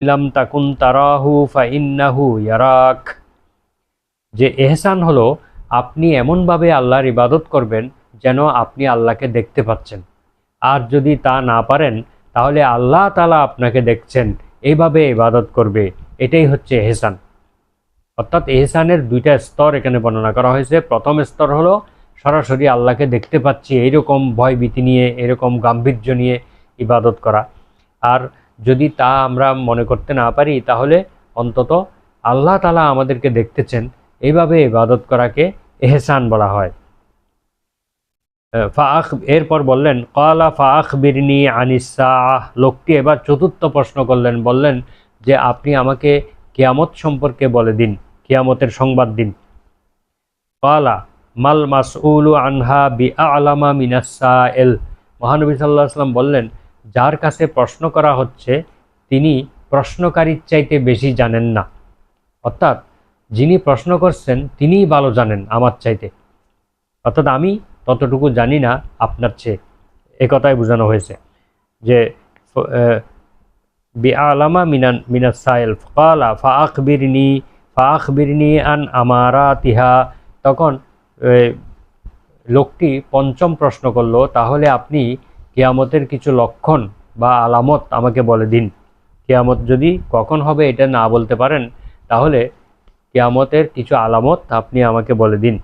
লাম তাকুন তারাহু ফাইন্নাহু ইয়ারাক। যে এহসান হলো আপনি এমনভাবে আল্লাহর ইবাদত করবেন যেন আপনি আল্লাহকে দেখতে পাচ্ছেন, আর যদি তা না পারেন তাহলে আল্লাহ তাআলা আপনাকে দেখছেন, এইভাবে ইবাদত করবে। এটাই হচ্ছে এহসান। অর্থাৎ এহসানের দুইটা স্তর এখানে বর্ণনা করা হয়েছে। প্রথম স্তর হলো সরাসরি আল্লাহকে দেখতে পাচ্ছি এইরকম ভয়ভীতি নিয়ে, এরকম গাম্ভীর্য নিয়ে ইবাদত করা। আর যদি তা আমরা মনে করতে না পারি তাহলে অন্তত আল্লাহ তাআলা আমাদেরকে দেখতেছেন, এইভাবে ইবাদত করাকে এহসান বলা হয়। এরপর বললেন ক্বালা ফাআখবিরনি আনিস সাআহ। লোকটি এবার চতুর্থ প্রশ্ন করলেন, বললেন যে আপনি আমাকে কিয়ামত সম্পর্কে বলে দিন, কিয়ামতের সংবাদ দিন। ক্বালা মাল মাসউলু আনহা বিআলামা মিনাস সাইল। মহানবী সাল্লাল্লাহু আলাইহি ওয়াসাল্লাম বললেন, যার কাছে প্রশ্ন করা হচ্ছে তিনি প্রশ্নকারীর চাইতে বেশি জানেন না। অর্থাৎ যিনি প্রশ্ন করছেন তিনিই ভালো জানেন আমার চাইতে, অর্থাৎ আমি ততটুকু জানি না আপনার চেয়ে, একথাই বোঝানো হয়েছে। যে বিআলামা মিনাস সাইল ক্বালা ফাআখবিরনি আন আমারাতিহা। তখন লোকটি পঞ্চম প্রশ্ন করলো, তাহলে আপনি কিয়ামতের কিছু লক্ষণ বা আলামত আমাকে বলে দিন। কিয়ামত যদি কখন হবে এটা না বলতে পারেন তাহলে কিয়ামতের কিছু আলামত আপনি আমাকে বলে দিন।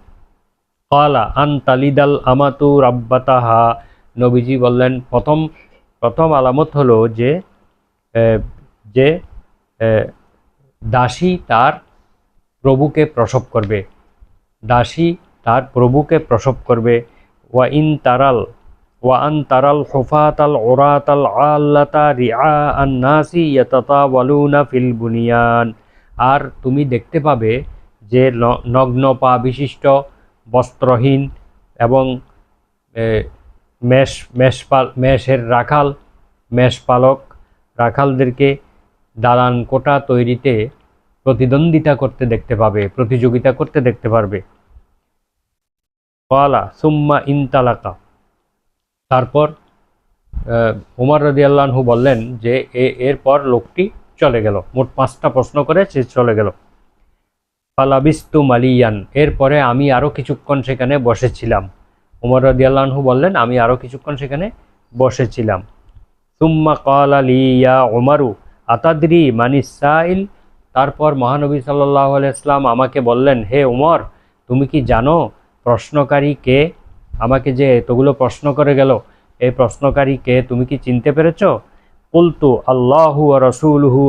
ক্বালা আন তালিদাল আমাতু রাব্বাতাহা। নবীজি বললেন প্রথম আলামত হলো যে দাসী তার প্রভুকে প্রসব করবে, দাসী তার প্রভুকে প্রসব করবে। ওয়া আন তারাল হুফাতাল উরাতাল আল্লাতা রিআ আন নাসি ইয়াতাতাওয়ালুনা ফিল বুনিয়ান। আর তুমি দেখতে পাবে যে নগ্ন পা বিশিষ্ট, বস্ত্রহীন এবং মেষপালক রাখালদেরকে দালান কোটা তৈরিতে প্রতিদ্বন্দ্বিতা করতে দেখতে পাবে, প্রতিযোগিতা করতে দেখতে পারবে। ক্বালা সুম্মা ইনতালাকা। তারপর ওমর রাদিয়াল্লাহু আনহু বললেন যে এরপর লোকটি চলে গেল। মোট 5টা প্রশ্ন করে সে চলে গেল। ফালাবিস্তু মালিয়ান। এরপরে আমি আরও কিছুক্ষণ সেখানে বসেছিলাম। ওমর রাদিয়াল্লাহু আনহু বললেন আমি আরও কিছুক্ষণ সেখানে বসেছিলাম। সুম্মা ক্বালা লি ইয়া উমারু আতাদরি মানিস সাইল। তারপর মহানবী সাল্লাল্লাহু আলাইহি ওয়াসাল্লাম আমাকে বললেন, হে উমর, তুমি কি জানো প্রশ্নকারী কে? আমাকে যে এতগুলো প্রশ্ন করে গেল, এই প্রশ্নকারী কে তুমি কি চিনতে পেরেছ? কুলতু আল্লাহু ওয়া রাসূলুহু